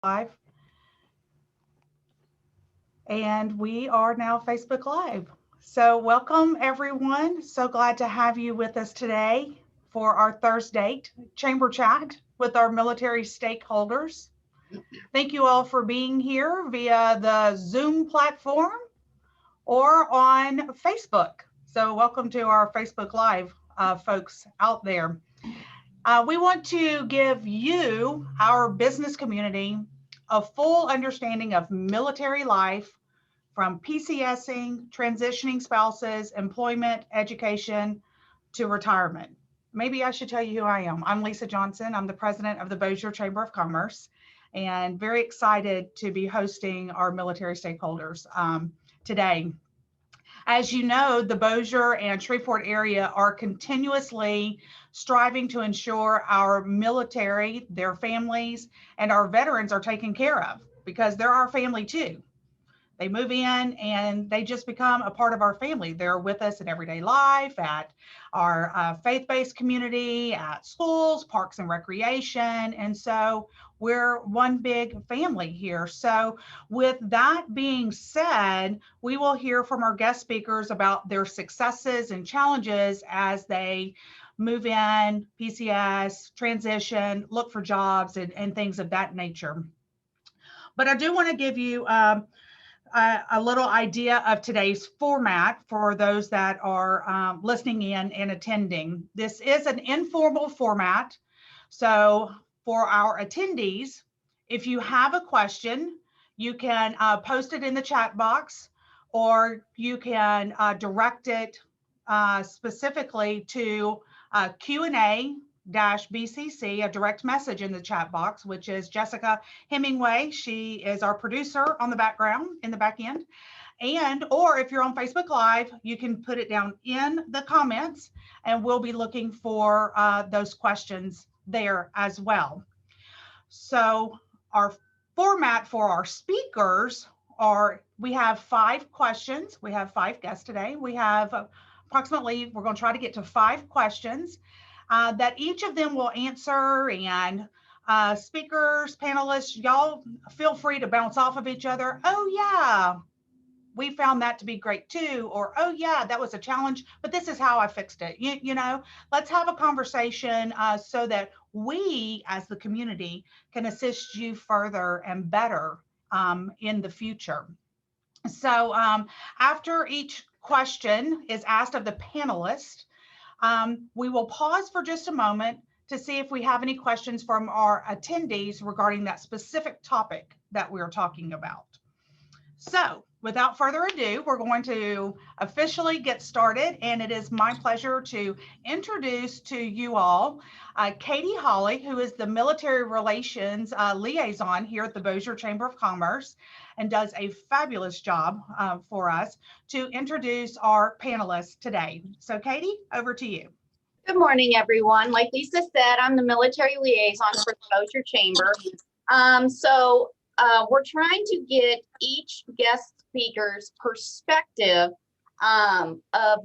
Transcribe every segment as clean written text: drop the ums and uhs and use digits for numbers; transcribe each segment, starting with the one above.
Live. And we are now Facebook Live. So, welcome everyone. So glad to have you with us today for our Thursday chamber chat with our military stakeholders. Thank you all for being here via the Zoom platform or on Facebook. So, welcome to our Facebook Live folks out there. We want to give you, our business community, a full understanding of military life from PCSing, transitioning spouses, employment, education to retirement. Maybe I should tell you who I am. I'm Lisa Johnson. I'm the president of the Bossier Chamber of Commerce and very excited to be hosting our military stakeholders today. As you know, the Bossier and Shreveport area are continuously striving to ensure our military, their families, and our veterans are taken care of because they're our family too. They move in and they just become a part of our family. They're with us in everyday life, at our faith-based community, at schools, parks and recreation. And so we're one big family here. So with that being said, we will hear from our guest speakers about their successes and challenges as they move in, PCS, transition, look for jobs, and things of that nature. But I do want to give you a little idea of today's format for those that are listening in and attending. This is an informal format. So for our attendees, if you have a question, you can post it in the chat box, or you can direct it specifically to Q&A BCC, a direct message in the chat box, which is Jessica Hemingway. She is our producer on the background, in the back end. And, or if you're on Facebook Live, you can put it down in the comments and we'll be looking for those questions there as well. So our format for our speakers are, we have 5 questions. We have 5 guests today. We have approximately, we're going to try to get to 5 questions that each of them will answer, and speakers, panelists, y'all feel free to bounce off of each other. Oh yeah, we found that to be great too. Or, oh yeah, that was a challenge, but this is how I fixed it. You know, let's have a conversation so that we as the community can assist you further and better in the future. So after each question is asked of the panelists, we will pause for just a moment to see if we have any questions from our attendees regarding that specific topic that we're talking about. So without further ado, we're going to officially get started, and it is my pleasure to introduce to you all Katie Hawley, who is the Military Relations Liaison here at the Bossier Chamber of Commerce and does a fabulous job for us, to introduce our panelists today. So Katie, over to you. Good morning, everyone. Like Lisa said, I'm the military liaison for the Bossier Chamber. We're trying to get each guest speaker's perspective of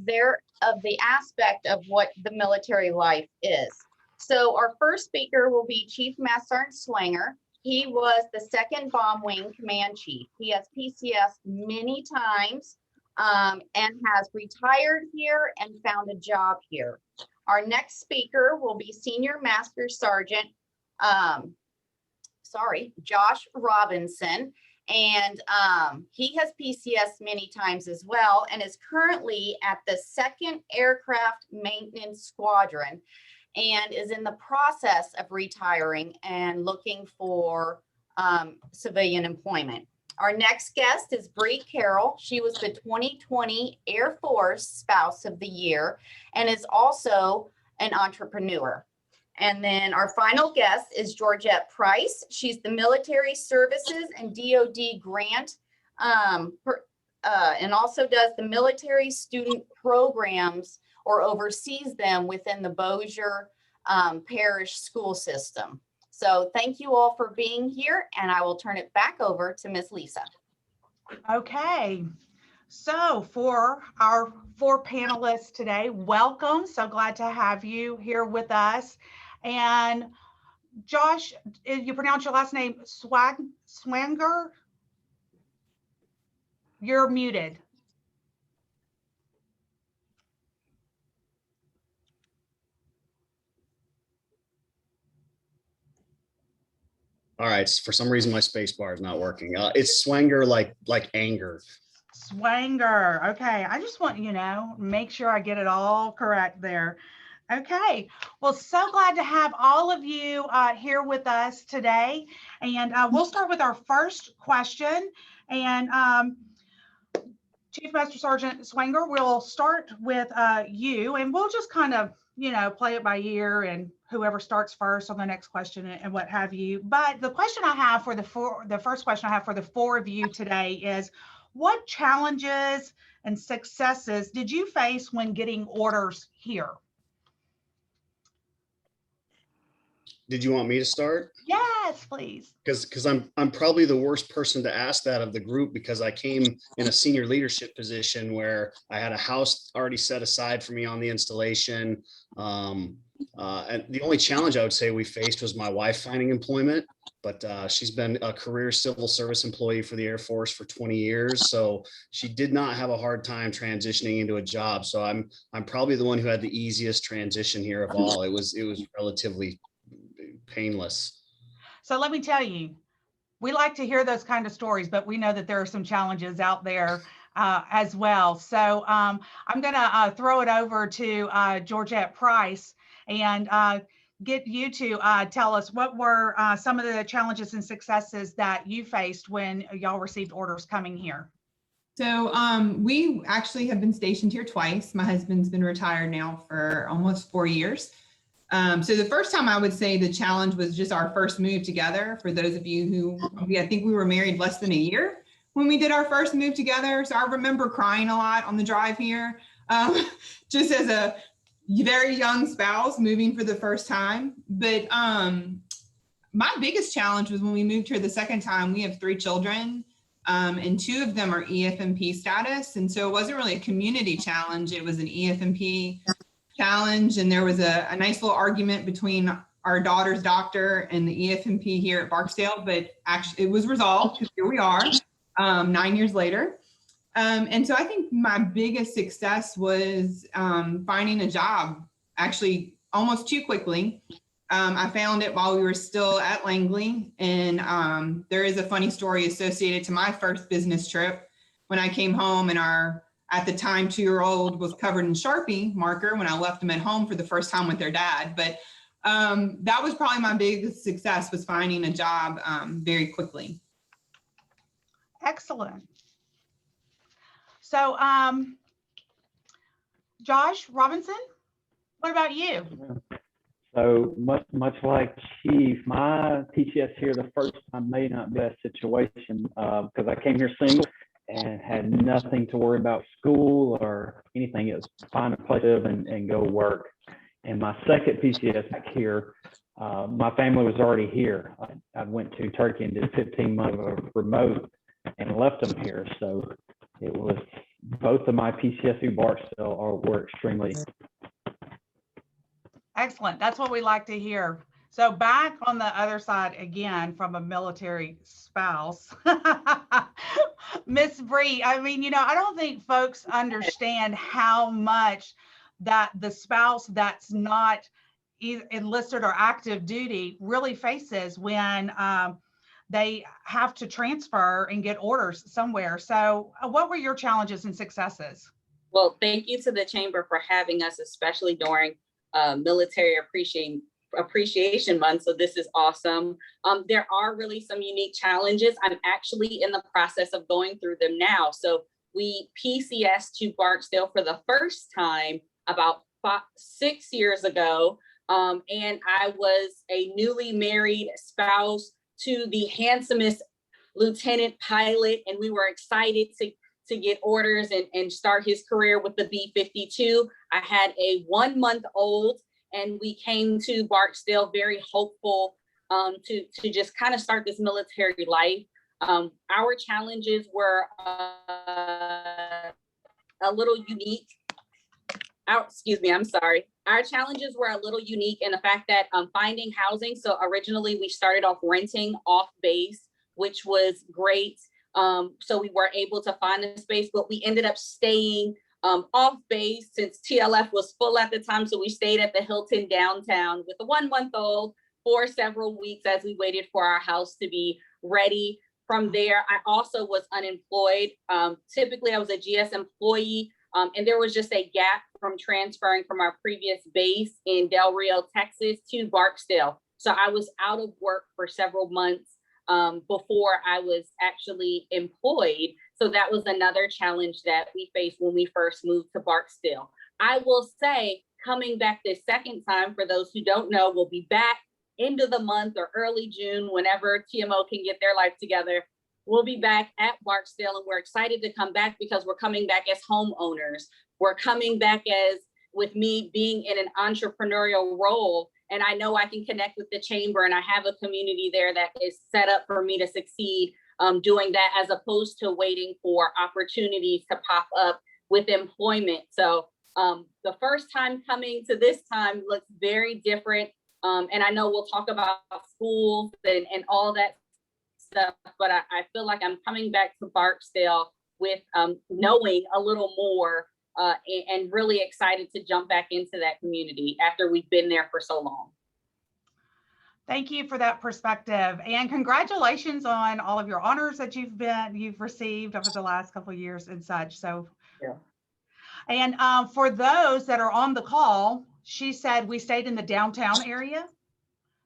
the aspect of what the military life is. So our first speaker will be Chief Master Sergeant Slanger. He was the 2nd Bomb Wing Command Chief. He has PCS many times and has retired here and found a job here. Our next speaker will be Senior Master Sergeant, Josh Robinson. And he has PCS many times as well and is currently at the 2nd Aircraft Maintenance Squadron and is in the process of retiring and looking for civilian employment. Our next guest is Bree Carroll. She was the 2020 Air Force Spouse of the Year and is also an entrepreneur. And then our final guest is Georgette Price. She's the Military Services and DoD grant and also does the military student programs or oversees them within the Bossier Parish school system. So thank you all for being here, and I will turn it back over to Miss Lisa. Okay, so for our 4 panelists today, welcome. So glad to have you here with us. And Josh, you pronounce your last name Swanger? You're muted. All right. For some reason, my space bar is not working. It's Swanger, like anger. Swanger. Okay. I just want, make sure I get it all correct there. Okay. Well, so glad to have all of you here with us today. And we'll start with our first question. And Chief Master Sergeant Swanger, we'll start with you, and we'll just kind of, play it by ear and whoever starts first on the next question and what have you. But the question I have for the first question I have for the four of you today is, what challenges and successes did you face when getting orders here? Did you want me to start? Yes, please. Because I'm probably the worst person to ask that of the group, because I came in a senior leadership position where I had a house already set aside for me on the installation. And the only challenge I would say we faced was my wife finding employment, but she's been a career civil service employee for the Air Force for 20 years. So she did not have a hard time transitioning into a job. So I'm probably the one who had the easiest transition here of all. It was relatively painless. So let me tell you, we like to hear those kind of stories, but we know that there are some challenges out there as well. So I'm going to throw it over to Georgette Price and get you to tell us what were some of the challenges and successes that you faced when y'all received orders coming here. So we actually have been stationed here twice. My husband's been retired now for almost 4 years. So the first time I would say the challenge was just our first move together. For those of you who, I think we were married less than a year when we did our first move together. So I remember crying a lot on the drive here, just as a very young spouse moving for the first time. But my biggest challenge was when we moved here the second time. We have 3 children, and 2 of them are EFMP status. And so it wasn't really a community challenge. It was an EFMP challenge. And there was a nice little argument between our daughter's doctor and the EFMP here at Barksdale, but actually it was resolved because here we are 9 years later. And so I think my biggest success was finding a job, actually almost too quickly. I found it while we were still at Langley. And there is a funny story associated to my first business trip when I came home, and our, at the time, 2-year-old was covered in Sharpie marker when I left them at home for the first time with their dad. But that was probably my biggest success, was finding a job very quickly. Excellent. So Josh Robinson, what about you? So much like Chief, my PCS here the first time may not be a situation because I came here single and had nothing to worry about school or anything. It was find a place to live and go work. And my second PCS back here, my family was already here. I went to Turkey and did 15 months of remote and left them here. So it was both of my PCS through Barksdale were extremely. Excellent. That's what we like to hear. So back on the other side again from a military spouse, Miss Bree, I mean, I don't think folks understand how much that the spouse that's not enlisted or active duty really faces when they have to transfer and get orders somewhere. So what were your challenges and successes? Well, thank you to the Chamber for having us, especially during Military Appreciation Month. So this is awesome. There are really some unique challenges. I'm actually in the process of going through them now. So we PCS to Barksdale for the first time about 6 years ago. And I was a newly married spouse to the handsomest lieutenant pilot, and we were excited to get orders and start his career with the B-52. I had a 1-month-old, and we came to Barksdale very hopeful to just kind of start this military life. Our challenges were a little unique. I'm sorry. Our challenges were a little unique in the fact that finding housing. So originally we started off renting off base, which was great. So we were able to find a space, but we ended up staying off base since TLF was full at the time. So we stayed at the Hilton downtown with a 1-month-old for several weeks as we waited for our house to be ready. From there, I also was unemployed. Typically, I was a GS employee, and there was just a gap from transferring from our previous base in Del Rio, Texas to Barksdale. So I was out of work for several months before I was actually employed. So that was another challenge that we faced when we first moved to Barksdale. I will say, coming back this second time, for those who don't know, we'll be back end of the month or early June, whenever TMO can get their life together. We'll be back at Barksdale, and we're excited to come back because we're coming back as homeowners. We're coming back as, with me being in an entrepreneurial role, and I know I can connect with the chamber, and I have a community there that is set up for me to succeed doing that, as opposed to waiting for opportunities to pop up with employment. So the first time coming to this time looks very different. And I know we'll talk about schools and all that stuff, but I feel like I'm coming back to Barksdale with knowing a little more and really excited to jump back into that community after we've been there for so long. Thank you for that perspective, and congratulations on all of your honors that you've received over the last couple of years and such. So, yeah. And for those that are on the call, she said we stayed in the downtown area.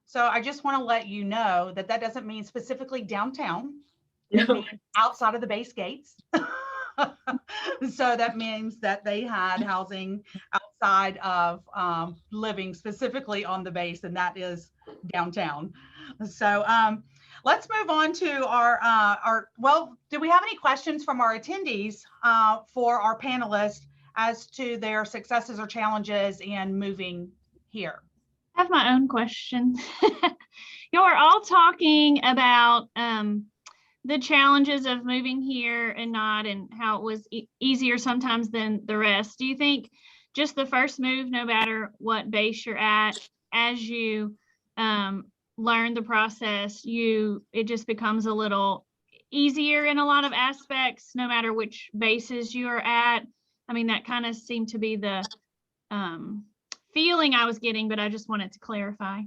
So I just want to let you know that that doesn't mean specifically downtown. It means outside of the base gates. So that means that they had housing outside of living specifically on the base, and that is downtown. So let's move on to well, do we have any questions from our attendees for our panelists as to their successes or challenges in moving here? I have my own question. You are all talking about the challenges of moving here and not, and how it was easier sometimes than the rest. Do you think just the first move, no matter what base you're at, as you learn the process, it just becomes a little easier in a lot of aspects, no matter which bases you are at? I mean, that kind of seemed to be the feeling I was getting, but I just wanted to clarify.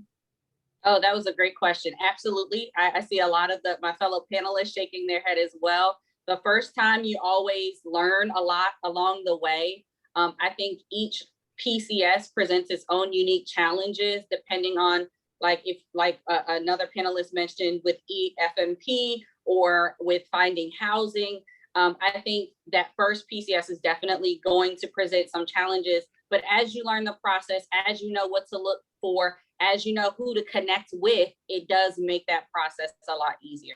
Oh, that was a great question. Absolutely. I see a lot of my fellow panelists shaking their head as well. The first time, you always learn a lot along the way. I think each PCS presents its own unique challenges depending on, another panelist mentioned, with EFMP or with finding housing. I think that first PCS is definitely going to present some challenges, but as you learn the process, as you know what to look for, as you know who to connect with, it does make that process a lot easier.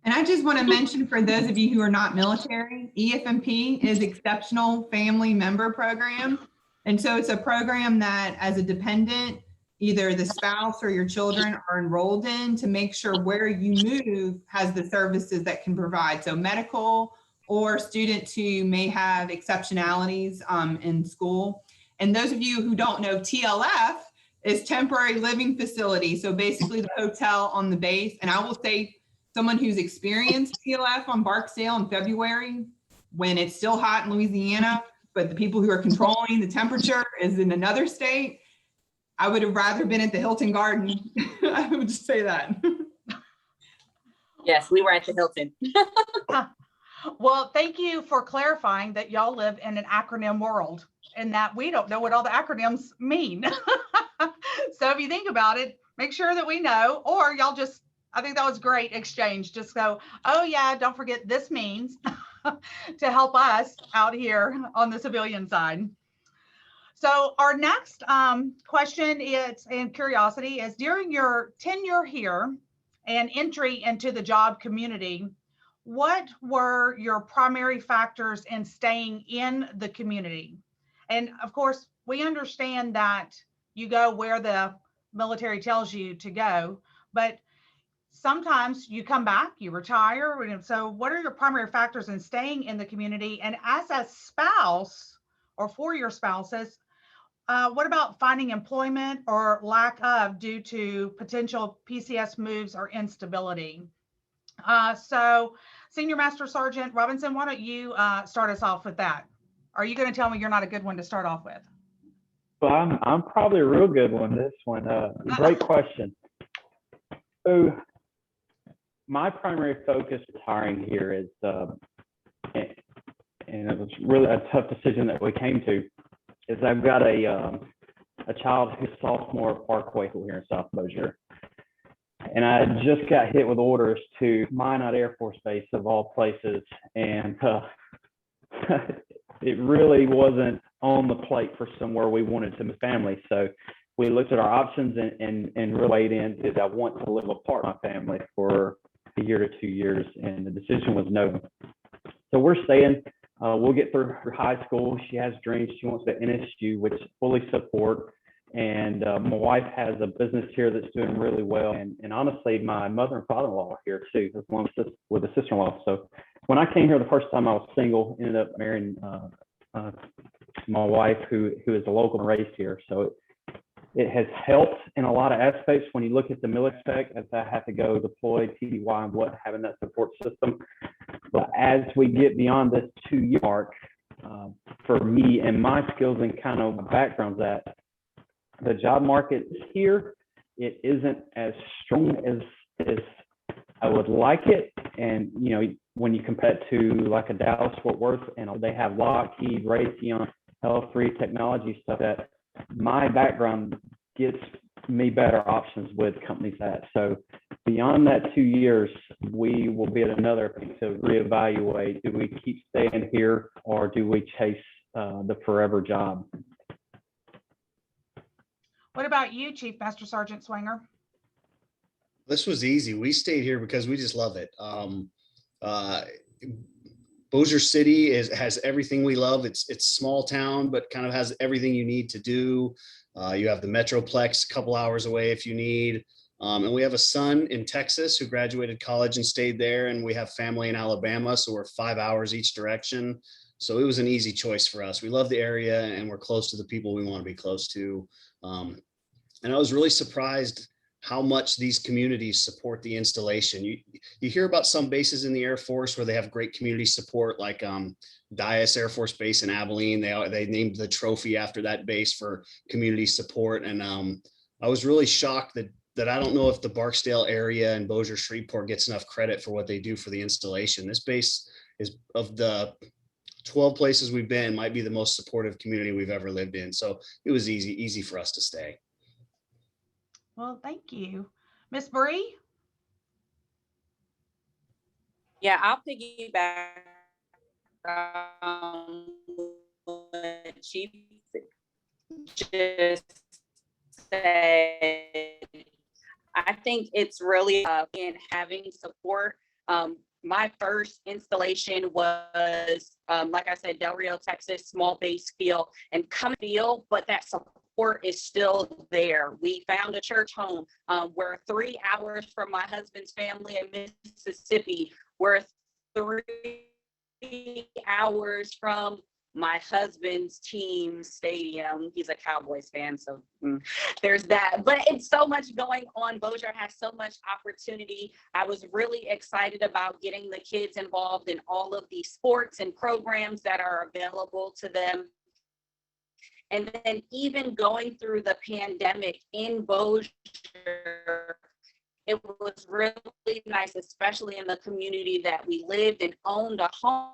And I just want to mention, for those of you who are not military, EFMP is Exceptional Family Member Program. And so it's a program that, as a dependent, either the spouse or your children are enrolled in, to make sure where you move has the services that can provide. So medical, or students who may have exceptionalities in school. And those of you who don't know, TLF is Temporary Living Facility. So basically the hotel on the base. And I will say, someone who's experienced TLF on Barksdale in February, when it's still hot in Louisiana, but the people who are controlling the temperature is in another state, I would have rather been at the Hilton Garden. I would just say that. Yes, we were at the Hilton. Well, thank you for clarifying that y'all live in an acronym world and that we don't know what all the acronyms mean. So if you think about it, make sure that we know, or y'all just, I think that was great exchange. Just go, oh yeah, don't forget this means, to help us out here on the civilian side. So our next question is, and curiosity is, during your tenure here and entry into the job community, what were your primary factors in staying in the community? And of course, we understand that you go where the military tells you to go, but sometimes you come back, you retire. So what are your primary factors in staying in the community? And as a spouse, or for your spouses. What about finding employment or lack of due to potential PCS moves or instability? So Senior Master Sergeant Robinson, why don't you start us off with that? Are you going to tell me you're not a good one to start off with? Well, I'm probably a real good one. This one, great question. So my primary focus with hiring here is, and it was really a tough decision that we came to, is I've got a child who's sophomore at Parkway here in South Bossier. And I just got hit with orders to Minot Air Force Base of all places. And it really wasn't on the plate for somewhere we wanted to move family. So we looked at our options and really weighed in, did I want to live apart from my family for a year to 2 years? And the decision was no. So we're staying. We'll get through her high school. She has dreams. She wants to NSU, which fully support. And my wife has a business here that's doing really well. And honestly, my mother and father-in-law are here too, along with a sister-in-law. So when I came here the first time, I was single, ended up marrying my wife, who is a local and raised here. So it has helped in a lot of aspects. When you look at the military spec, as I have to go deploy TDY and what, having that support system. But as we get beyond this 2-year mark, for me and my skills and kind of my background's at, the job market here, it isn't as strong as I would like it. And, you know, when you compare it to like a Dallas Fort Worth, and they have Lockheed, Raytheon, L3 technology stuff, that my background gets me better options with companies that. So beyond that 2 years, we will be at another thing to reevaluate. Do we keep staying here or do we chase the forever job? What about you, Chief Master Sergeant Swinger? This was easy. We stayed here because we just love it. Bossier City has everything we love. It's small town, but kind of has everything you need to do. You have the Metroplex a couple hours away if you need. And we have a son in Texas who graduated college and stayed there. And we have family in Alabama, so we're 5 hours each direction. So it was an easy choice for us. We love the area and we're close to the people we want to be close to. And I was really surprised how much these communities support the installation. You hear about some bases in the Air Force where they have great community support, like Dyess Air Force Base in Abilene. They named the trophy after that base for community support. And I was really shocked that I don't know if the Barksdale area and Bossier Shreveport gets enough credit for what they do for the installation. This base is, of the 12 places we've been, might be the most supportive community we've ever lived in. So it was easy for us to stay. Well, thank you. Miss Bree? Yeah, I'll piggyback on what Chief just said. I think it's really in having support. My first installation was, like I said, Del Rio, Texas, small base feel and come feel, but that support is still there. We found a church home. We're 3 hours from my husband's family in Mississippi. We're 3 hours from my husband's team stadium. He's a Cowboys fan, so there's that. But it's so much going on. Bossier has so much opportunity. I was really excited about getting the kids involved in all of these sports and programs that are available to them. And then even going through the pandemic in Bossier, it was really nice, especially in the community that we lived and owned a home,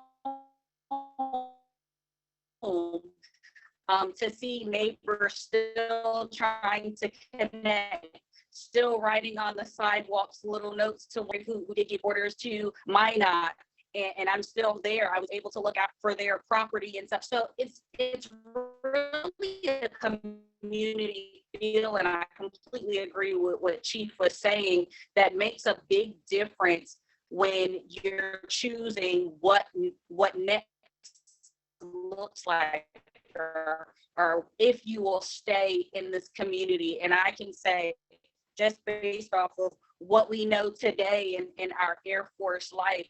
to see neighbors still trying to connect, still writing on the sidewalks little notes to who did get orders to Minot, and I'm still there. I was able to look out for their property and stuff. So it's really a community feel, and I completely agree with what Chief was saying. That makes a big difference when you're choosing what next looks like, or if you will stay in this community. And I can say, just based off of what we know today in our Air Force life,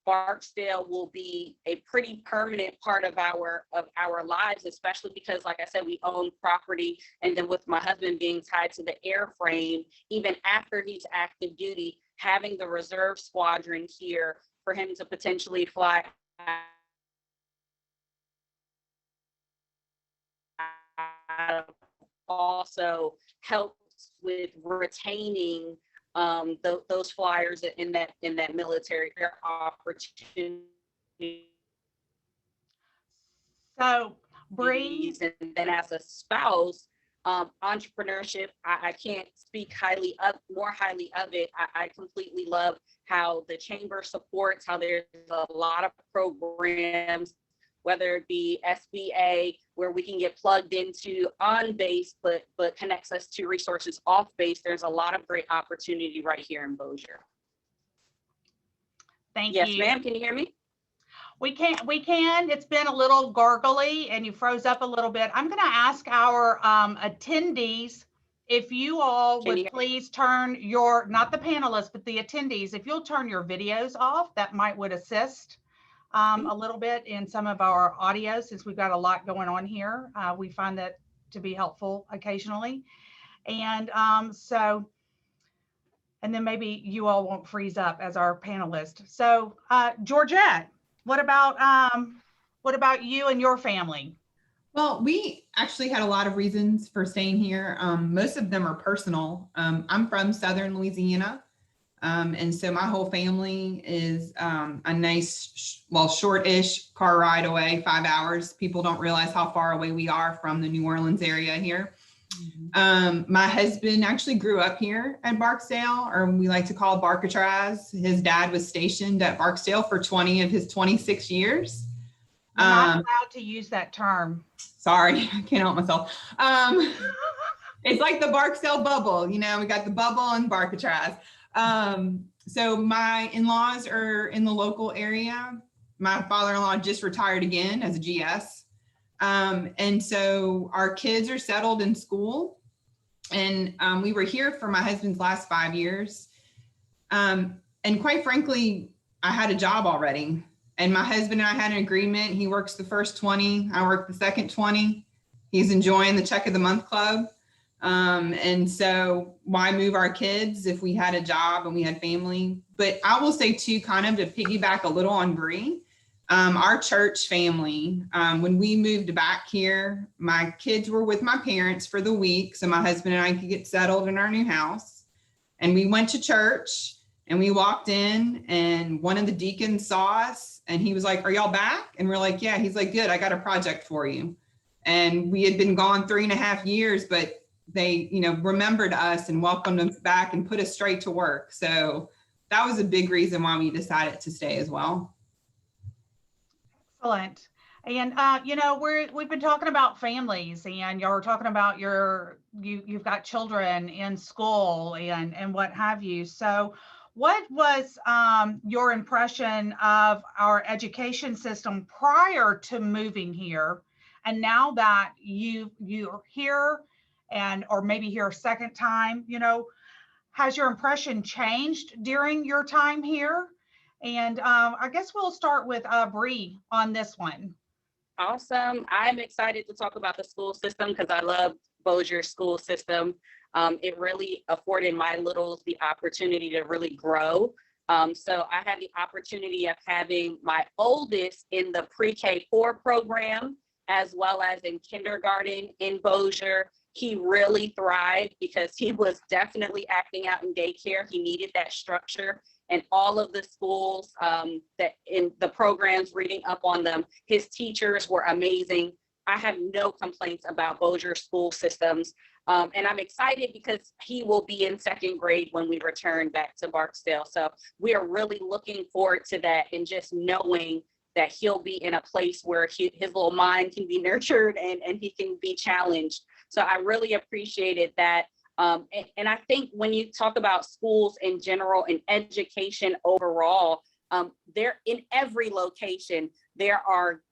Barksdale will be a pretty permanent part of our lives, especially because, like I said, we own property. And then with my husband being tied to the airframe, even after he's active duty, having the reserve squadron here for him to potentially fly also helps with retaining those flyers in that military opportunity. So Bree, And then as a spouse, entrepreneurship, I can't speak more highly of it. I completely love how the chamber supports, how there's a lot of programs, whether it be SBA, where we can get plugged into on base, but connects us to resources off base. There's a lot of great opportunity right here in Bossier. thank Yes, you. ma'am, can you hear me? We can. It's been a little gargly and you froze up a little bit. I'm going to ask our attendees if you all Can you would hear me? please turn your, not the panelists, but the attendees, if you'll turn your videos off, that would assist a little bit in some of our audio, since we've got a lot going on here. We find that to be helpful occasionally. And and then maybe you all won't freeze up as our panelists. So Georgette, what about you and your family? Well, we actually had a lot of reasons for staying here. Most of them are personal. I'm from Southern Louisiana. And so my whole family is a nice, short-ish car ride away, 5 hours. People don't realize how far away we are from the New Orleans area here. My husband actually grew up here at Barksdale, or we like to call Barcatraz. His dad was stationed at Barksdale for 20 of his 26 years. We're not allowed to use that term. Sorry, I can't help myself. It's like the Barksdale bubble, we got the bubble and Barcatraz. So my in-laws are in the local area. My father-in-law just retired again as a GS. And so our kids are settled in school, and we were here for my husband's last 5 years. And quite frankly, I had a job already, and my husband and I had an agreement. He works the first 20, I work the second 20. He's enjoying the check of the month club. And so why move our kids if we had a job and we had family? But I will say too, kind of to piggyback a little on Bree, our church family, when we moved back here, my kids were with my parents for the week, so my husband and I could get settled in our new house. And we went to church, and we walked in, and one of the deacons saw us, and he was like, "Are y'all back?" And we're like, "Yeah." He's like, "Good, I got a project for you." And we had been gone 3.5 years, but they, remembered us and welcomed us back and put us straight to work. So that was a big reason why we decided to stay as well. Excellent. And we've been talking about families, and you're talking about you've got children in school and what have you. So what was your impression of our education system prior to moving here? And now that you're here, or maybe here a second time, has your impression changed during your time here? And I guess we'll start with Bree on this one. Awesome. I'm excited to talk about the school system because I love Bossier's school system. It really afforded my littles the opportunity to really grow. So I had the opportunity of having my oldest in the pre-K 4 program, as well as in kindergarten in Bossier. He really thrived because he was definitely acting out in daycare. He needed that structure, and all of the schools that in the programs, reading up on them, his teachers were amazing. I have no complaints about Bossier school systems. And I'm excited because he will be in second grade when we return back to Barksdale. So we are really looking forward to that, and just knowing that he'll be in a place where his little mind can be nurtured and he can be challenged. So I really appreciated that. And I think when you talk about schools in general and education overall, there in every location, there are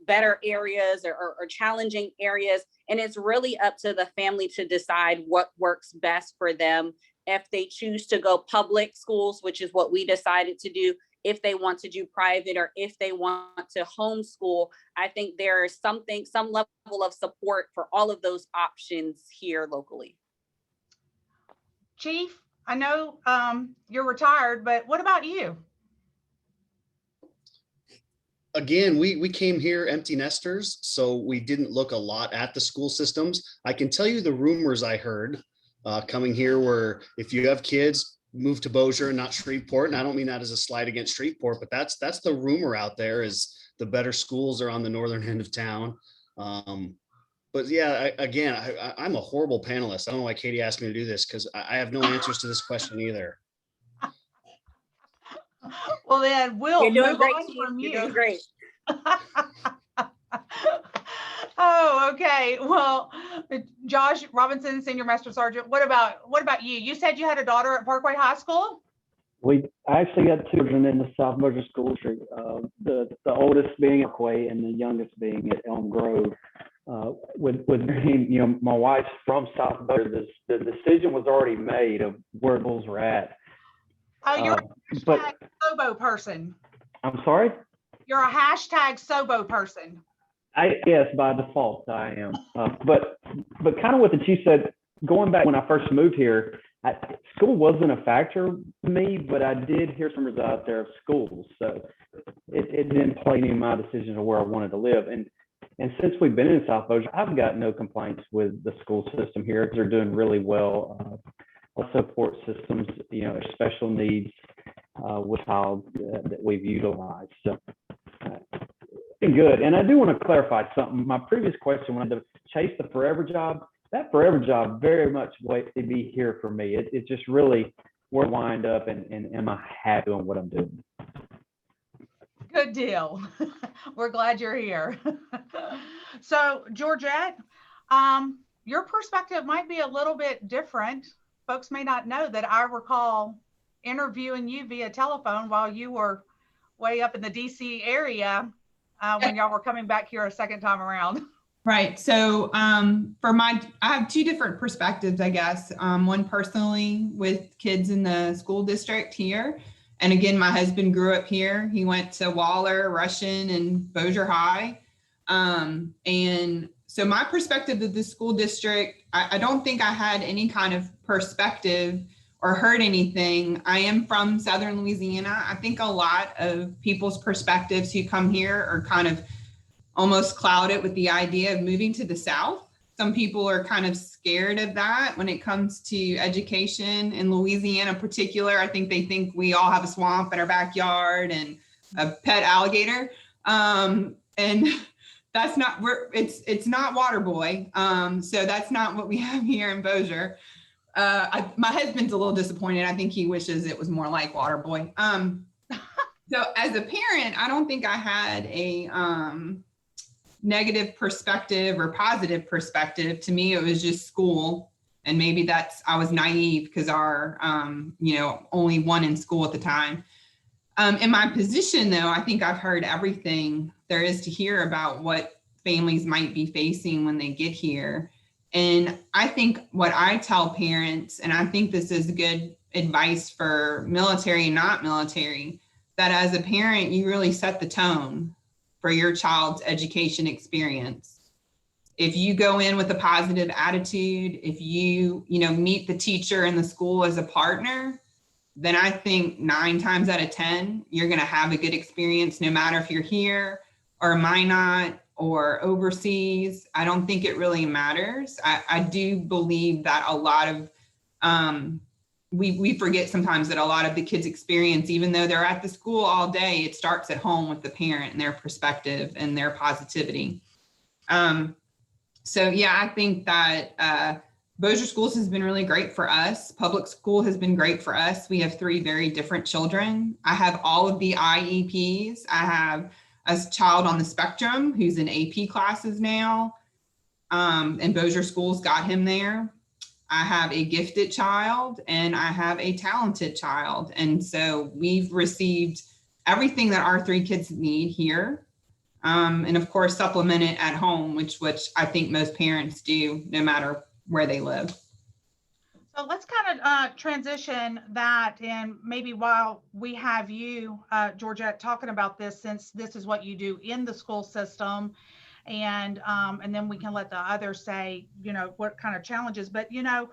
better areas or challenging areas. And it's really up to the family to decide what works best for them. If they choose to go public schools, which is what we decided to do, if they want to do private or if they want to homeschool. I think there is some level of support for all of those options here locally. Chief, I know you're retired, but what about you? Again, we came here empty nesters, so we didn't look a lot at the school systems. I can tell you the rumors I heard coming here were, if you have kids, move to Bossier and not Shreveport. And I don't mean that as a slight against Shreveport, but that's the rumor out there, is the better schools are on the northern end of town. But yeah, I'm a horrible panelist. I don't know why Katie asked me to do this, because I have no answers to this question either. Well, then we'll You're doing move great, on Chief. from You're you. doing great. Oh, okay. Well, Josh Robinson, Senior Master Sergeant, what about you? You said you had a daughter at Parkway High School? I actually got two children in the South Bossier School District. The oldest being at Parkway and the youngest being at Elm Grove. With my wife's from South Bossier, the decision was already made of where those were at. Oh, you're but a Sobo person. I'm sorry? You're a hashtag Sobo person. Yes, by default I am. But kind of what the chief said, going back when I first moved here, school wasn't a factor to me, but I did hear some results out there of schools. So it didn't play any of my decisions of where I wanted to live. And since we've been in South Bossier, I've got no complaints with the school system here. They're doing really well. Support systems, special needs with child that we've utilized. So been good. And I do want to clarify something. My previous question, when I chase the forever job, that forever job very much wait to be here for me. It's just really where I wind up and am I happy doing what I'm doing. Good deal. We're glad you're here. So Georgette, your perspective might be a little bit different. Folks may not know that I recall interviewing you via telephone while you were way up in the DC area when y'all were coming back here a second time around. Right. So I have two different perspectives, I guess. One personally with kids in the school district here. And again, my husband grew up here. He went to Waller, Russian, and Bossier High. And so my perspective of the school district, I don't think I had any kind of perspective or heard anything. I am from Southern Louisiana. I think a lot of people's perspectives who come here are kind of almost clouded with the idea of moving to the South. Some people are kind of scared of that when it comes to education. In Louisiana in particular, I think they think we all have a swamp in our backyard and a pet alligator. And that's not, it's not Waterboy. So that's not what we have here in Bossier. My husband's a little disappointed. I think he wishes it was more like Waterboy. So as a parent, I don't think I had a negative perspective or positive perspective. To me, it was just school. And maybe I was naive because our, only one in school at the time. In my position though, I think I've heard everything there is to hear about what families might be facing when they get here. And I think what I tell parents, and I think this is good advice for military and not military, that as a parent, you really set the tone for your child's education experience. If you go in with a positive attitude, if you meet the teacher and the school as a partner, then I think 9 times out of 10, you're gonna have a good experience no matter if you're here or Minot or overseas. I don't think it really matters. I do believe that a lot of, we forget sometimes that a lot of the kids' experience, even though they're at the school all day, it starts at home with the parent and their perspective and their positivity. So yeah, I think that Bossier Schools has been really great for us. Public school has been great for us. We have 3 very different children. I have all of the IEPs. I have a child on the spectrum who's in AP classes now, and Bossier Schools got him there. I have a gifted child and I have a talented child. And so we've received everything that our 3 kids need here. And of course, supplement it at home, which I think most parents do no matter where they live. So let's kind of transition that, and maybe while we have you, Georgette, talking about this, since this is what you do in the school system, and then we can let the others say, you know, what kind of challenges. But you know,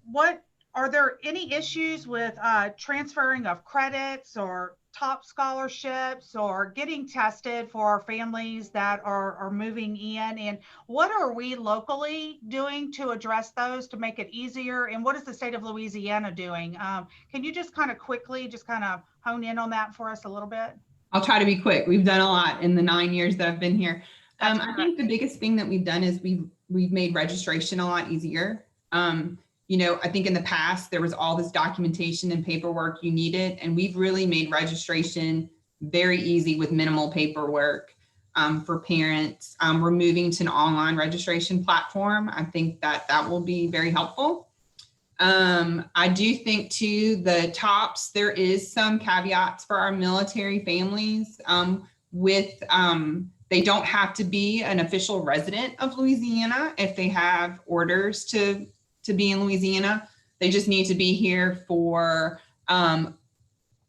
what are there any issues with transferring of credits or top scholarships or getting tested for our families that are moving in? And what are we locally doing to address those to make it easier? And what is the state of Louisiana doing? Can you just kind of quickly just kind of hone in on that for us a little bit? I'll try to be quick. We've done a lot in the 9 years that I've been here. That's I think the biggest thing that we've done is we've made registration a lot easier. You know, I think in the past there was all this documentation and paperwork you needed, and we've really made registration very easy with minimal paperwork for parents. We're moving to an online registration platform. I think that will be very helpful. I do think too, the TOPS, there is some caveats for our military families they don't have to be an official resident of Louisiana if they have orders to be in Louisiana. They just need to be here for,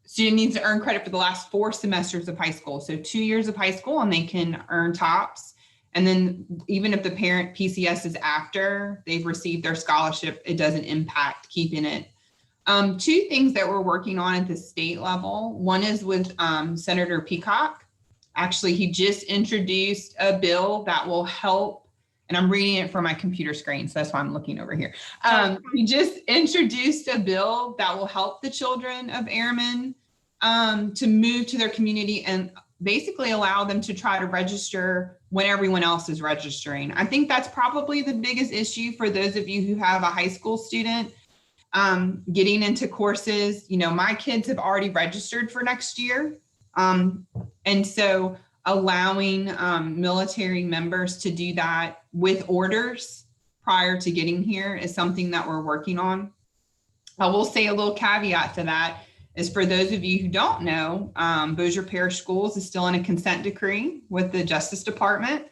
student needs to earn credit for the last 4 semesters of high school. So 2 years of high school, and they can earn TOPS. And then even if the parent PCS is after they've received their scholarship, it doesn't impact keeping it. 2 things that we're working on at the state level. One is with Senator Peacock. Actually, he just introduced a bill that will help, and I'm reading it from my computer screen, so that's why I'm looking over here. He just introduced a bill that will help the children of airmen to move to their community and basically allow them to try to register when everyone else is registering. I think that's probably the biggest issue for those of you who have a high school student getting into courses. You know, my kids have already registered for next year. And so allowing military members to do that with orders prior to getting here is something that we're working on. I will say a little caveat to that is, for those of you who don't know, Bossier Parish Schools is still in a consent decree with the Justice Department.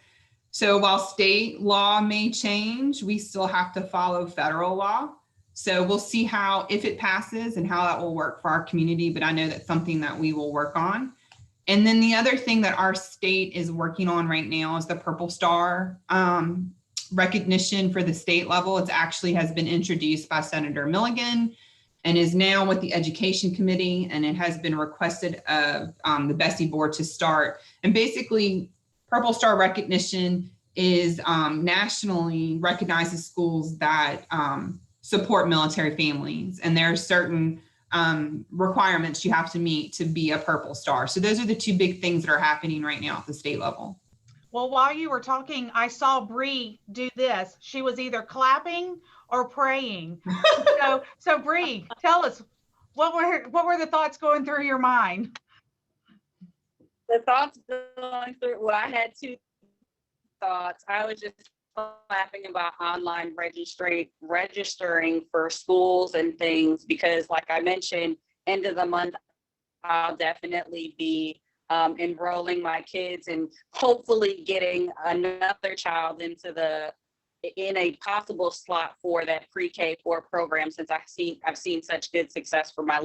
So while state law may change, we still have to follow federal law. So we'll see if it passes and how that will work for our community, but I know that's something that we will work on. And then the other thing that our state is working on right now is the Purple Star recognition for the state level. It actually has been introduced by Senator Milligan and is now with the Education Committee, and it has been requested of the Bessie Board to start. And basically, Purple Star recognition is nationally recognizes schools that support military families, and there are certain requirements you have to meet to be a Purple Star. So those are the 2 big things that are happening right now at the state level. Well, while you were talking, I saw Bree do this. She was either clapping or praying. So Bree, tell us, what were the thoughts going through your mind? The thoughts going through, well, I had 2 thoughts. I was just laughing about online registering for schools and things, because like I mentioned, end of the month, I'll definitely be enrolling my kids and hopefully getting another child in a possible slot for that pre-K 4 program, since I've seen such good success for my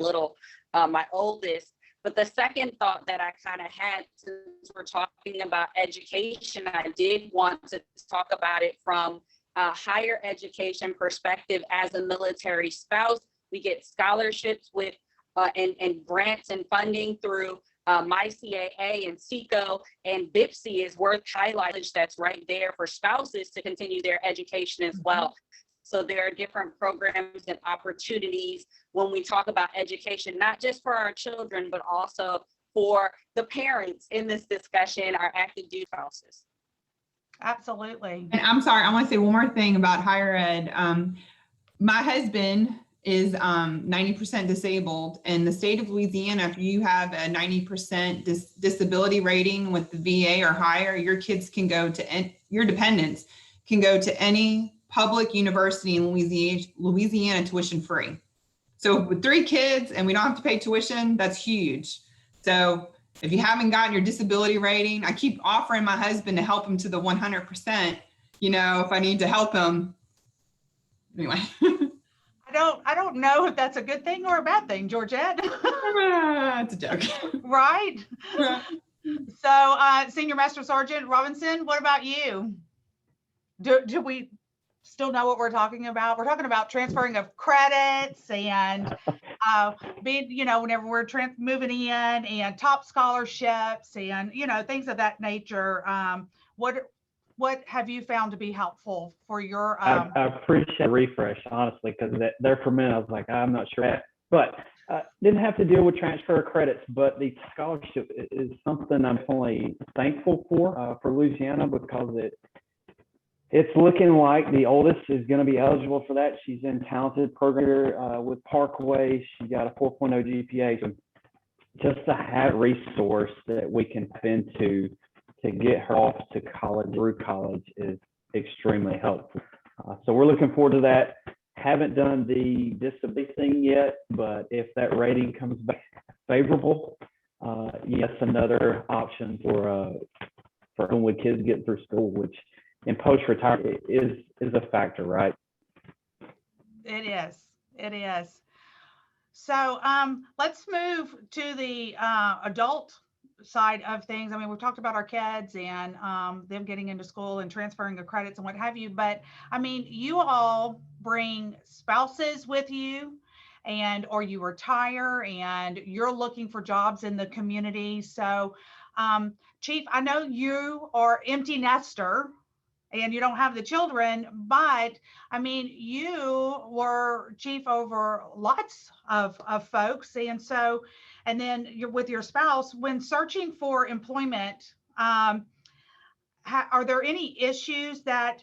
oldest. But the second thought that I kind of had, since we're talking about education, I did want to talk about it from a higher education perspective. As a military spouse, we get scholarships with and grants and funding through MyCAA and SECO, and BIPSI is worth highlighting. That's right there for spouses to continue their education as well. So there are different programs and opportunities when we talk about education, not just for our children, but also for the parents in this discussion, our active duty spouses. Absolutely. And I'm sorry, I want to say one more thing about higher ed. My husband is 90% disabled. In the state of Louisiana, if you have a 90% disability rating with the VA or higher, your kids can go to, your dependents can go to any public university in Louisiana tuition free. So with 3 kids and we don't have to pay tuition, that's huge. So if you haven't gotten your disability rating, I keep offering my husband to help him to the 100%, you know, if I need to help him. Anyway. I don't know if that's a good thing or a bad thing, Georgette. It's a joke. Right? So, Senior Master Sergeant Robinson, what about you? Do we still know what we're talking about? We're talking about transferring of credits and being, whenever we're moving in, and top scholarships and, things of that nature. What have you found to be helpful for your? I appreciate the refresh, honestly, because there for a minute I was like, I'm not sure. But didn't have to deal with transfer credits, but the scholarship is something I'm only thankful for Louisiana, because it's looking like the oldest is going to be eligible for that. She's in talented program with Parkway. She got a 4.0 GPA. So just to have a resource that we can tap into to get her off to college, through college, is extremely helpful. So we're looking forward to that. Haven't done the disability thing yet, but if that rating comes back favorable, yes, another option for when kids get through school, which in post-retirement is a factor, right? It is. It is. So let's move to the adult side of things. I mean, we've talked about our kids and them getting into school and transferring the credits and what have you, but I mean, you all bring spouses with you, or you retire and you're looking for jobs in the community. So Chief, I know you are empty nester and you don't have the children, but I mean, you were chief over lots of folks. And so, and then you're with your spouse, when searching for employment, are there any issues that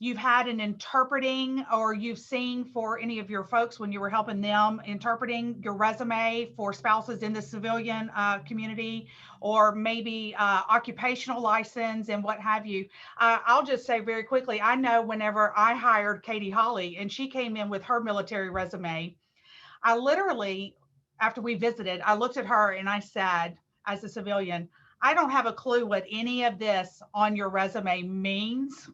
you've had in interpreting, or you've seen for any of your folks when you were helping them interpreting your resume for spouses in the civilian community, or maybe occupational license and what have you? I'll just say very quickly, I know whenever I hired Katie Holly and she came in with her military resume, I literally, after we visited, I looked at her and I said, as a civilian, I don't have a clue what any of this on your resume means.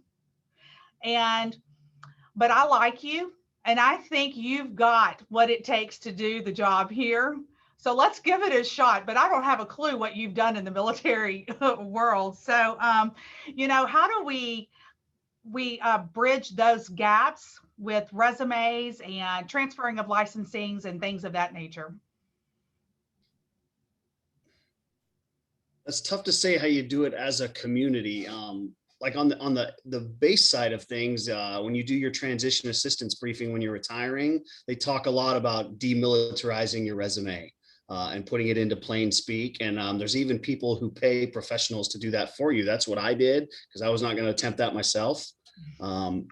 But I like you, and I think you've got what it takes to do the job here. So let's give it a shot, but I don't have a clue what you've done in the military world. So, how do we bridge those gaps with resumes and transferring of licensings and things of that nature? That's tough to say how you do it as a community. Like on the base side of things, when you do your transition assistance briefing when you're retiring, they talk a lot about demilitarizing your resume and putting it into plain speak. And there's even people who pay professionals to do that for you. That's what I did, because I was not going to attempt that myself,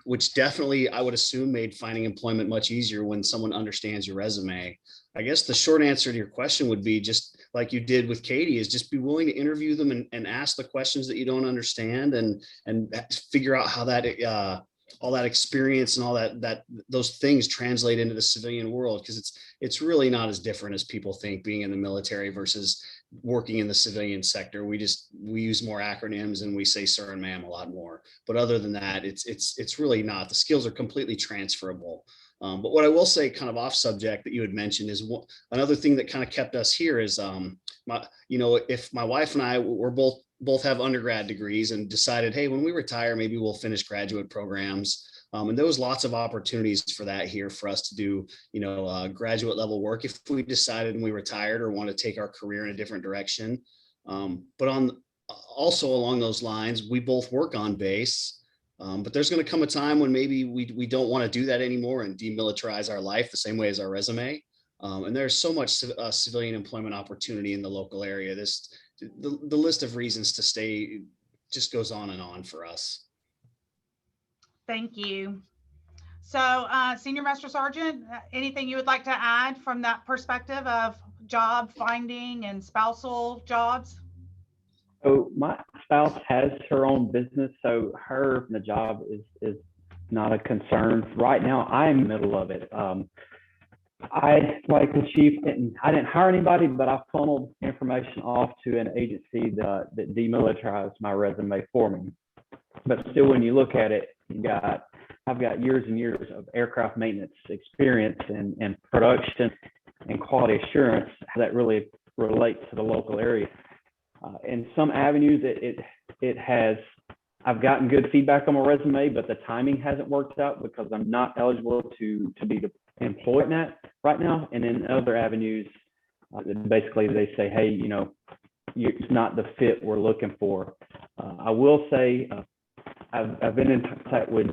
which definitely I would assume made finding employment much easier when someone understands your resume. I guess the short answer to your question would be, just like you did with Katie, is just be willing to interview them and ask the questions that you don't understand, and figure out how that all that experience and all that those things translate into the civilian world, because it's really not as different as people think, being in the military versus working in the civilian sector. We use more acronyms and we say sir and ma'am a lot more, but other than that, it's really not. The skills are completely transferable. But what I will say, kind of off subject, that you had mentioned is another thing that kind of kept us here is, if my wife and I were both have undergrad degrees and decided, hey, when we retire, maybe we'll finish graduate programs. And there was lots of opportunities for that here for us to do, graduate level work if we decided when we retired or want to take our career in a different direction. But also along those lines, we both work on base. But there's going to come a time when maybe we don't want to do that anymore and demilitarize our life the same way as our resume. And there's so much civilian employment opportunity in the local area. The list of reasons to stay just goes on and on for us. Thank you. So, Senior Master Sergeant, anything you would like to add from that perspective of job finding and spousal jobs? So my spouse has her own business, so the job is not a concern. Right now, I'm in the middle of it. I, like the chief, I didn't hire anybody, but I funneled information off to an agency that demilitarized my resume for me. But still, when you look at it, you got I've got years and years of aircraft maintenance experience and production and quality assurance that really relates to the local area. In some avenues, it has, I've gotten good feedback on my resume, but the timing hasn't worked out because I'm not eligible to be employed in that right now. And in other avenues, basically they say, hey, you know, it's not the fit we're looking for. I will say I've been in contact with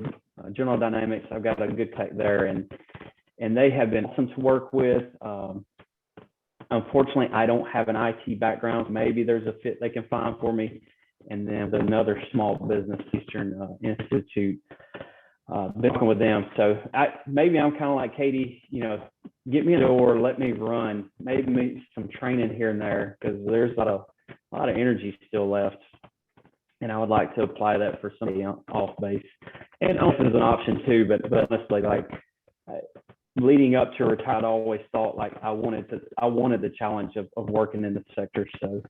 General Dynamics. I've got a good tech there, and they have been awesome to work with. Unfortunately, I don't have an IT background. Maybe there's a fit they can find for me. And then another small business, Eastern Institute, working with them. So maybe I'm kind of like Katie, you know, get me a door, let me run, maybe some training here and there, because there's a lot of energy still left. And I would like to apply that for somebody off base. And also is an option too, but honestly, like leading up to retire, I always thought like I wanted the challenge of working in the sector. So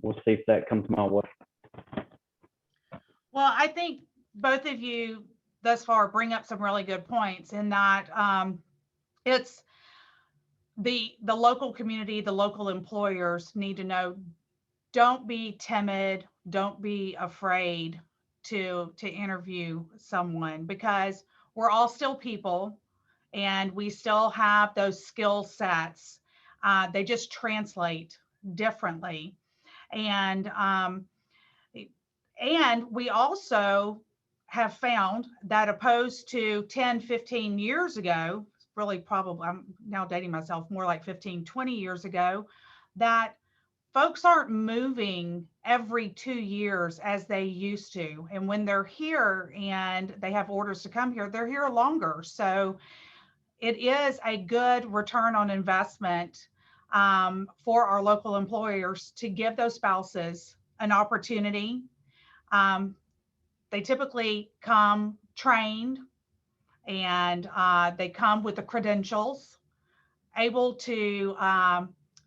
we'll see if that comes my way. Well, I think both of you thus far bring up some really good points in that it's the local community, the local employers need to know, don't be timid, don't be afraid to interview someone, because we're all still people and we still have those skill sets. They just translate differently. And we also have found that opposed to 10, 15 years ago, really probably, I'm now dating myself, more like 15, 20 years ago, that folks aren't moving every 2 years as they used to. And when they're here and they have orders to come here, they're here longer. So it is a good return on investment for our local employers to give those spouses an opportunity. They typically come trained, and they come with the credentials, able to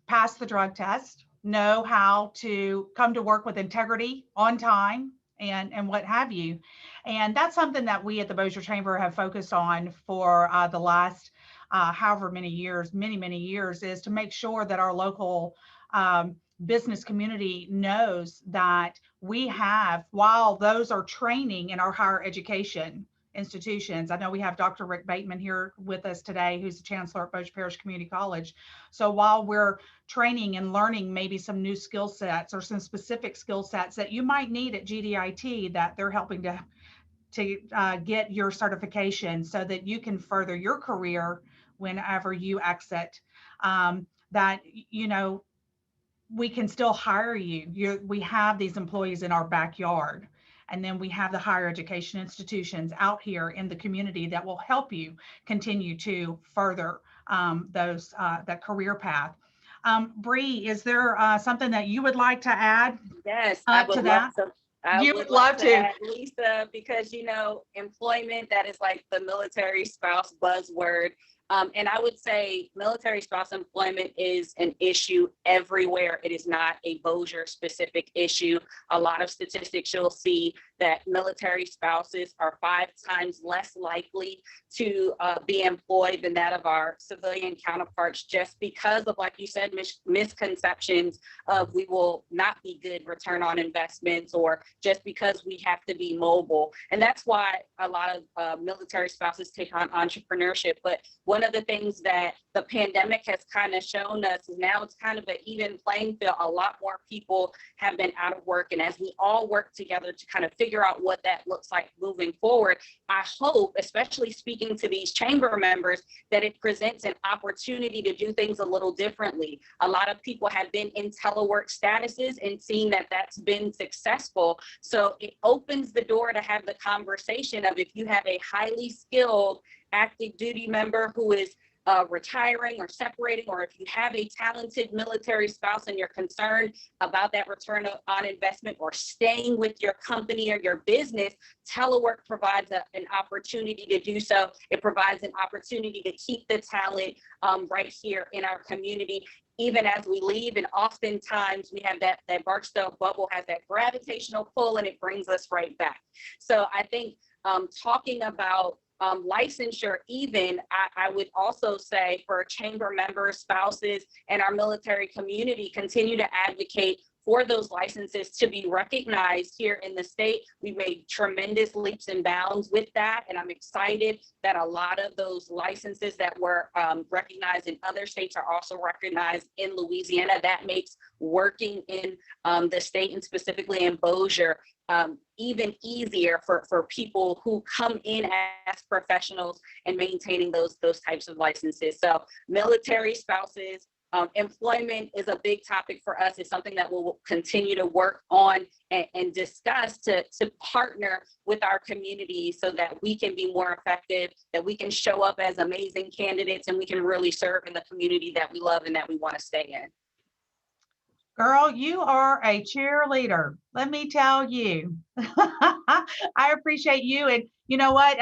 pass the drug test, know how to come to work with integrity, on time, and what have you. And that's something that we at the Bossier Chamber have focused on for the last however many years, many years, is to make sure that our local business community knows that we have, while those are training in our higher education institutions. I know we have Dr. Rick Bateman here with us today, who's the chancellor at Bossier Parish Community College. So while we're training and learning maybe some new skill sets or some specific skill sets that you might need at GDIT, that they're helping to get your certification so that you can further your career whenever you exit, that, you know, we can still hire you. We have these employees in our backyard. And then we have the higher education institutions out here in the community that will help you continue to further that career path. Bree, is there something that you would like to add? Yes, I would to love that? to. I You would would love to. add, Lisa, because, you know, employment, that is like the military spouse buzzword. And I would say military spouse employment is an issue everywhere. It is not a Bossier specific issue. A lot of statistics you'll see that military spouses are 5 times less likely to be employed than that of our civilian counterparts, just because of, like you said, misconceptions of we will not be good return on investments, or just because we have to be mobile. And that's why a lot of military spouses take on entrepreneurship. But one of the things that the pandemic has kind of shown us is now it's kind of an even playing field. A lot more people have been out of work. And as we all work together to kind of figure out what that looks like moving forward, I hope, especially speaking to these chamber members, that it presents an opportunity to do things a little differently. A lot of people have been in telework statuses and seen that that's been successful. So it opens the door to have the conversation of, if you have a highly skilled active duty member who is retiring or separating, or if you have a talented military spouse and you're concerned about that return on investment or staying with your company or your business, telework provides an opportunity to do so. It provides an opportunity to keep the talent right here in our community, even as we leave. And oftentimes we have that Barksdale bubble has that gravitational pull, and it brings us right back. So I think talking about licensure, even I would also say for chamber members, spouses, and our military community, continue to advocate for those licenses to be recognized here in the state. We've made tremendous leaps and bounds with that, and I'm excited that a lot of those licenses that were recognized in other states are also recognized in Louisiana. That makes working in the state, and specifically in Bossier, even easier for people who come in as professionals and maintaining those types of licenses. So military spouses, employment is a big topic for us. It's something that we'll continue to work on and discuss to partner with our community so that we can be more effective, that we can show up as amazing candidates, and we can really serve in the community that we love and that we want to stay in. Girl, you are a cheerleader. Let me tell you. I appreciate you. And you know what,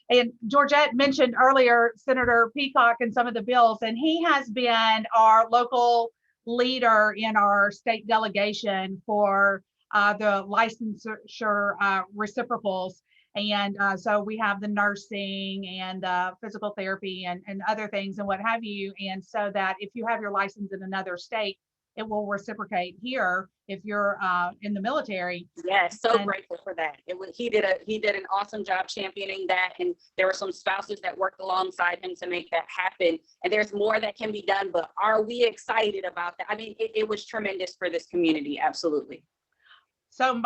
and Georgette mentioned earlier, Senator Peacock and some of the bills, and he has been our local leader in our state delegation for the licensure reciprocals. And so we have the nursing and physical therapy and other things and what have you. And so that if you have your license in another state, it will reciprocate here if you're in the military. Yes, so grateful for that. He did an awesome job championing that, and there were some spouses that worked alongside him to make that happen. And there's more that can be done, but are we excited about that? I mean, it was tremendous for this community, absolutely. So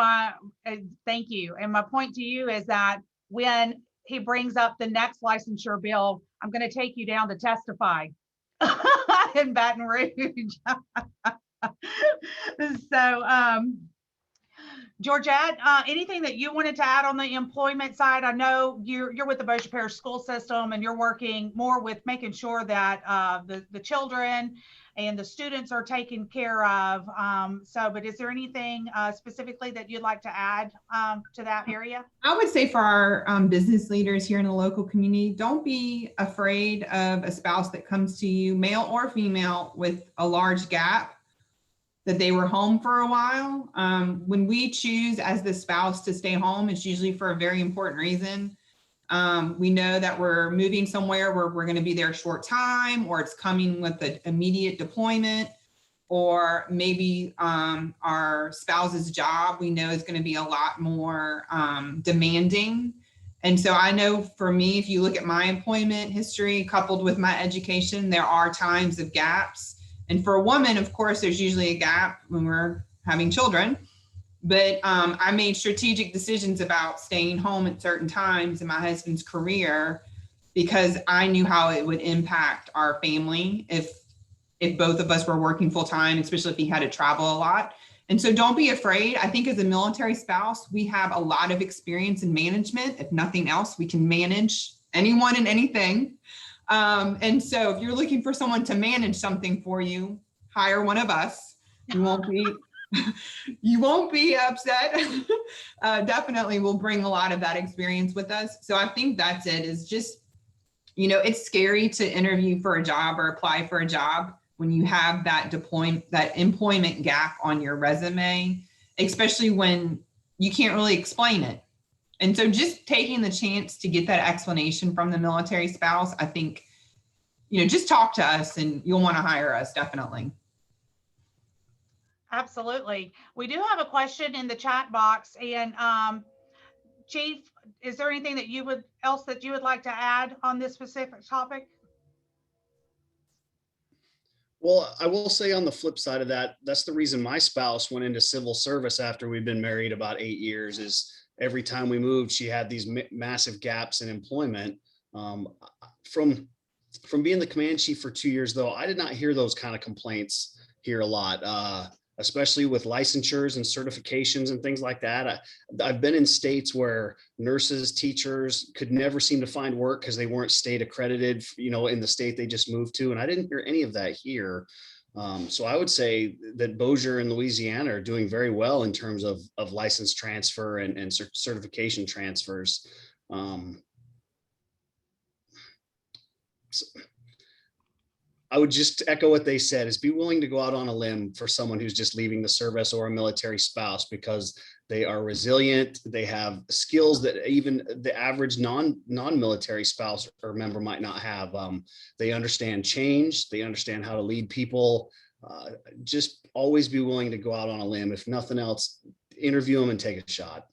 thank you. And my point to you is that when he brings up the next licensure bill, I'm going to take you down to testify in Baton Rouge. So, Georgette, anything that you wanted to add on the employment side? I know you're with the Bossier Parish School System, and you're working more with making sure that the children and the students are taken care of. But is there anything specifically that you'd like to add to that area? I would say for our business leaders here in the local community, don't be afraid of a spouse that comes to you, male or female, with a large gap that they were home for a while. When we choose as the spouse to stay home, it's usually for a very important reason. We know that we're moving somewhere where we're going to be there a short time, or it's coming with an immediate deployment, or maybe our spouse's job we know is going to be a lot more demanding. And so I know for me, if you look at my employment history coupled with my education, there are times of gaps. And for a woman, of course, there's usually a gap when we're having children. But I made strategic decisions about staying home at certain times in my husband's career because I knew how it would impact our family if both of us were working full time, especially if he had to travel a lot. And so don't be afraid. I think as a military spouse, we have a lot of experience in management. If nothing else, we can manage anyone and anything. And so if you're looking for someone to manage something for you, hire one of us. You won't be upset. Definitely we'll bring a lot of that experience with us. So I think that's it, is just, it's scary to interview for a job or apply for a job when you have that employment gap on your resume, especially when you can't really explain it. And so just taking the chance to get that explanation from the military spouse, I think, just talk to us and you'll want to hire us, definitely. Absolutely. We do have a question in the chat box, and Chief, is there anything that you would like to add on this specific topic? Well, I will say on the flip side of that, that's the reason my spouse went into civil service after we've been married about 8 years, is every time we moved, she had these massive gaps in employment. From being the command chief for 2 years, though, I did not hear those kind of complaints here a lot, especially with licensures and certifications and things like that. I've been in states where nurses, teachers could never seem to find work because they weren't state accredited, in the state they just moved to. And I didn't hear any of that here. So I would say that Bossier and Louisiana are doing very well in terms of license transfer and certification transfers. So I would just echo what they said, is be willing to go out on a limb for someone who's just leaving the service or a military spouse, because they are resilient. They have skills that even the average non-military spouse or member might not have. They understand change. They understand how to lead people. Just always be willing to go out on a limb. If nothing else, interview them and take a shot.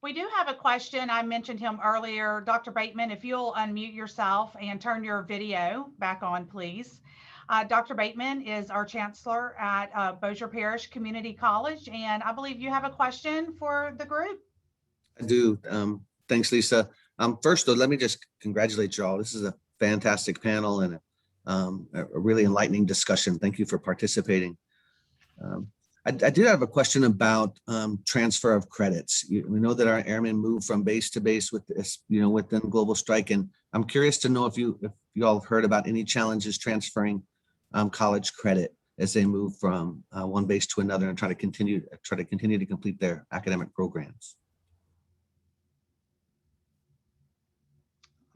We do have a question. I mentioned him earlier. Dr. Bateman, if you'll unmute yourself and turn your video back on, please. Dr. Bateman is our chancellor at Bossier Parish Community College, and I believe you have a question for the group. I do. Thanks, Lisa. First, though, let me just congratulate you all. This is a fantastic panel and a really enlightening discussion. Thank you for participating. I did have a question about transfer of credits. We know that our airmen move from base to base with this, within Global Strike, and I'm curious to know if you all have heard about any challenges transferring college credit as they move from one base to another and try to continue to complete their academic programs.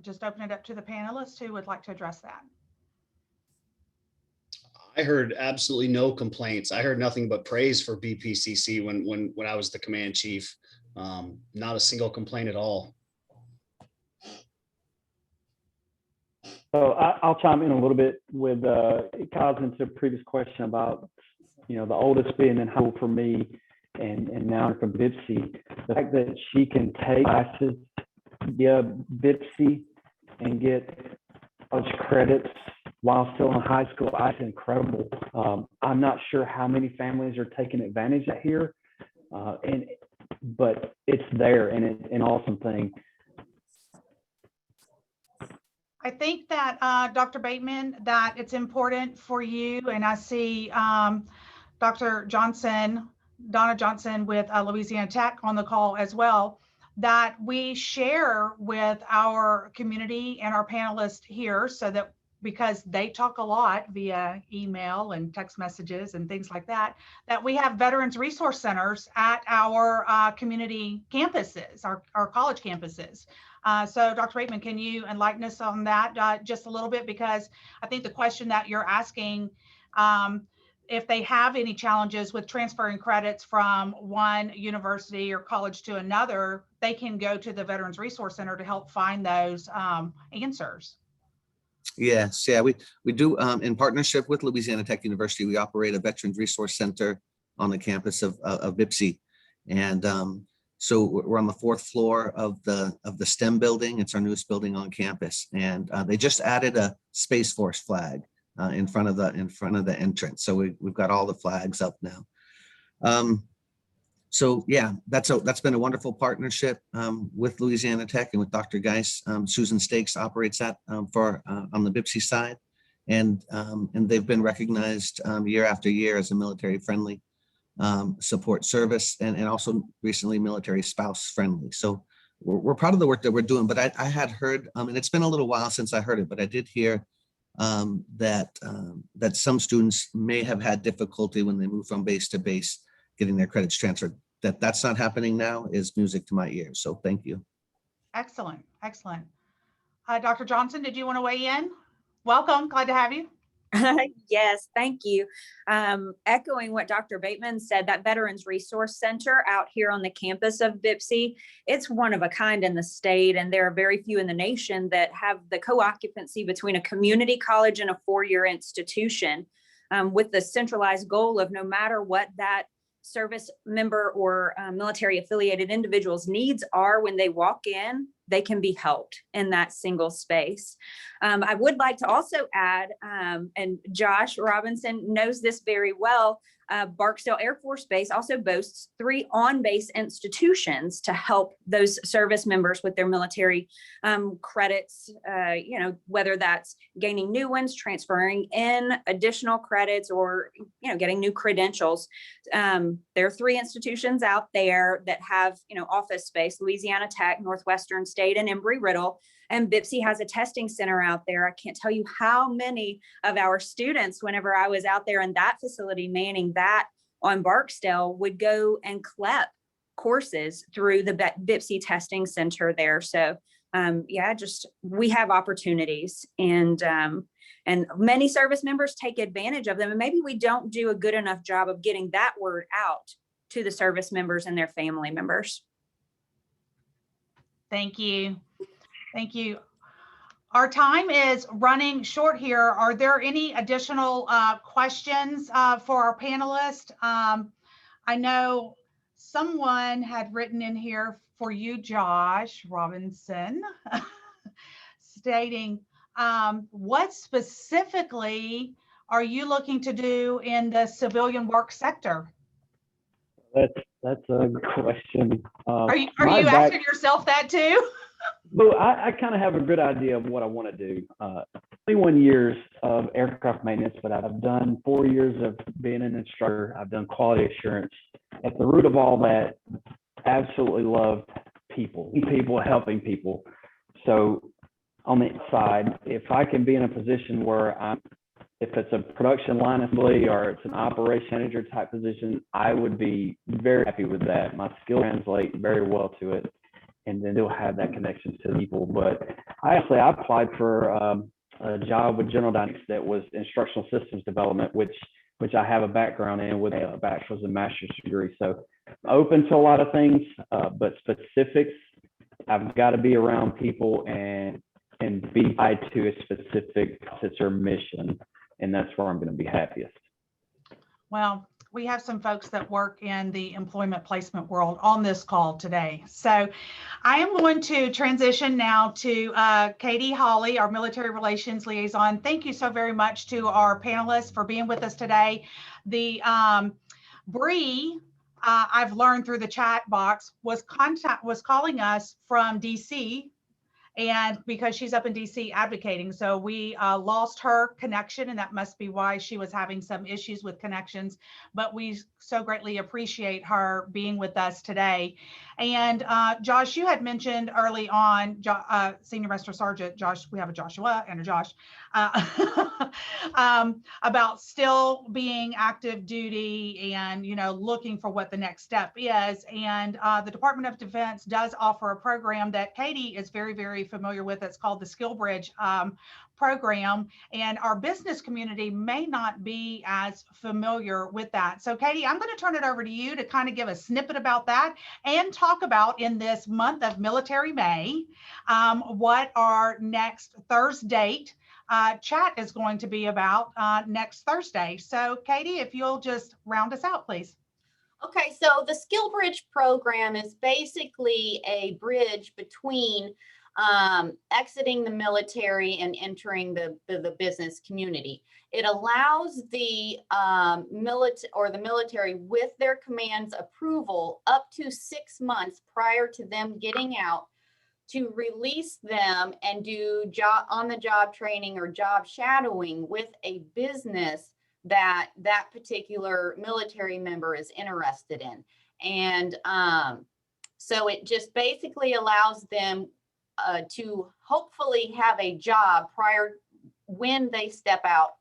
Just open it up to the panelists who would like to address that. I heard absolutely no complaints. I heard nothing but praise for BPCC when I was the command chief. Not a single complaint at all. So I'll chime in a little bit with Cosmin's previous question about, the oldest being in high school for me and now from BIPSI. The fact that she can take classes via BIPSI and get college credits while still in high school, that's incredible. I'm not sure how many families are taking advantage of here, but it's there and it's an awesome thing. I think that, Dr. Bateman, that it's important for you, and I see Dr. Johnson, Donna Johnson with Louisiana Tech on the call as well, that we share with our community and our panelists here, so that because they talk a lot via email and text messages and things like that, that we have veterans resource centers at our community campuses, our college campuses. So Dr. Bateman, can you enlighten us on that just a little bit? Because I think the question that you're asking, if they have any challenges with transferring credits from one university or college to another, they can go to the Veterans Resource Center to help find those answers. Yes, yeah, we do in partnership with Louisiana Tech University. We operate a Veterans Resource Center on the campus of BIPSI, and so we're on the 4th floor of the STEM building. It's our newest building on campus, and they just added a Space Force flag in front of the entrance. So we've got all the flags up now. So yeah, that's been a wonderful partnership with Louisiana Tech and with Dr. Geis. Susan Stakes operates that on the BIPSI side, and they've been recognized year after year as a military-friendly support service, and also recently military spouse friendly. So we're proud of the work that we're doing. But I had heard, and it's been a little while since I heard it, but I did hear that some students may have had difficulty when they move from base to base getting their credits transferred. That's not happening now is music to my ears. So thank you. Excellent, excellent. Dr. Johnson, did you want to weigh in? Welcome, glad to have you. Yes, thank you. Echoing what Dr. Bateman said, that Veterans Resource Center out here on the campus of BIPSI, it's one of a kind in the state, and there are very few in the nation that have the co-occupancy between a community college and a four-year institution, with the centralized goal of no matter what that service member or military affiliated individuals' needs are when they walk in, they can be helped in that single space. I would like to also add, and Josh Robinson knows this very well, Barksdale Air Force Base also boasts 3 on-base institutions to help those service members with their military credits, whether that's gaining new ones, transferring in additional credits, or, getting new credentials. There are 3 institutions out there that have, office space: Louisiana Tech, Northwestern State, and Embry-Riddle. And BIPSI has a testing center out there. I can't tell you how many of our students, whenever I was out there in that facility manning that on Barksdale, would go and CLEP courses through the BIPSI testing center there. So we have opportunities, and And many service members take advantage of them. And maybe we don't do a good enough job of getting that word out to the service members and their family members. Thank you. Thank you. Our time is running short here. Are there any additional questions for our panelists? I know someone had written in here for you, Josh Robinson, stating, what specifically are you looking to do in the civilian work sector? That's a good question. Are you asking yourself that too? Well, I kind of have a good idea of what I want to do. 21 years of aircraft maintenance, but I've done 4 years of being an instructor. I've done quality assurance. At the root of all that, absolutely love people, helping people. So on the side, if I can be in a position where if it's a production line assembly or it's an operation manager type position, I would be very happy with that. My skills translate very well to it, and then they'll have that connection to people. But I applied for a job with General Dynamics that was instructional systems development, which I have a background in with a bachelor's and master's degree. So open to a lot of things, but specifics, I've got to be around people and be tied to a specific process or mission. And that's where I'm going to be happiest. Well, we have some folks that work in the employment placement world on this call today. So I am going to transition now to Katie Hawley, our military relations liaison. Thank you so very much to our panelists for being with us today. The Bree, I've learned through the chat box, was calling us from DC, and because she's up in DC advocating. So we lost her connection, and that must be why she was having some issues with connections, but we so greatly appreciate her being with us today. And Josh, you had mentioned early on, Senior Master Sergeant Josh, we have a Joshua and a Josh, about still being active duty and, looking for what the next step is. And the Department of Defense does offer a program that Katie is very, very familiar with. It's called the SkillBridge program, and our business community may not be as familiar with that. So Katie, I'm going to turn it over to you to kind of give a snippet about that and talk about, in this month of Military May, what our next Thursday chat is going to be about next Thursday. So Katie, if you'll just round us out, please. Okay, so the SkillBridge program is basically a bridge between exiting the military and entering the business community. It allows the military with their command's approval up to 6 months prior to them getting out to release them and do on-the-job training or job shadowing with a business that particular military member is interested in. And so it just basically allows them to hopefully have a job prior when they step out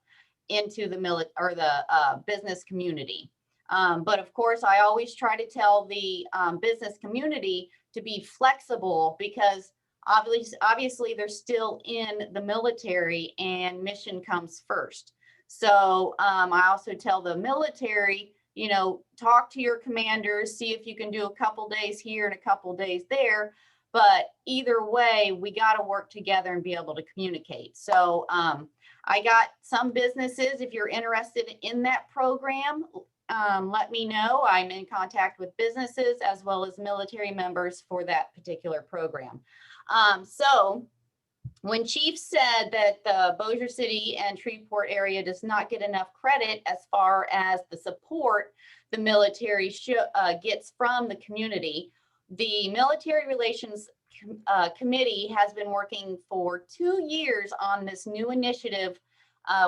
into the business community. But of course, I always try to tell the business community to be flexible, because obviously they're still in the military and mission comes first. So I also tell the military, talk to your commanders, see if you can do a couple days here and a couple days there. But either way, we got to work together and be able to communicate. So I got some businesses, if you're interested in that program, let me know. I'm in contact with businesses as well as military members for that particular program. So when Chief said that the Bossier City and Shreveport area does not get enough credit as far as the support the military gets from the community, the Military Relations Committee has been working for 2 years on this new initiative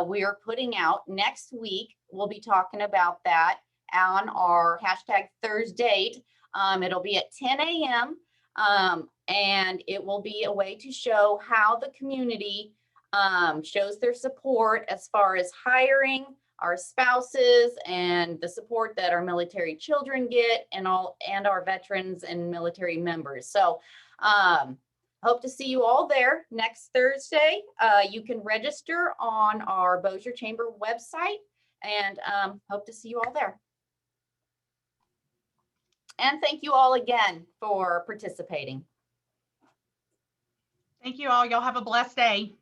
we are putting out. Next week, we'll be talking about that on our #Thursday. It'll be at 10 a.m. And it will be a way to show how the community shows their support as far as hiring our spouses and the support that our military children get, and our veterans and military members. So hope to see you all there next Thursday. You can register on our Bossier Chamber website, and hope to see you all there. And thank you all again for participating. Thank you all. Y'all have a blessed day.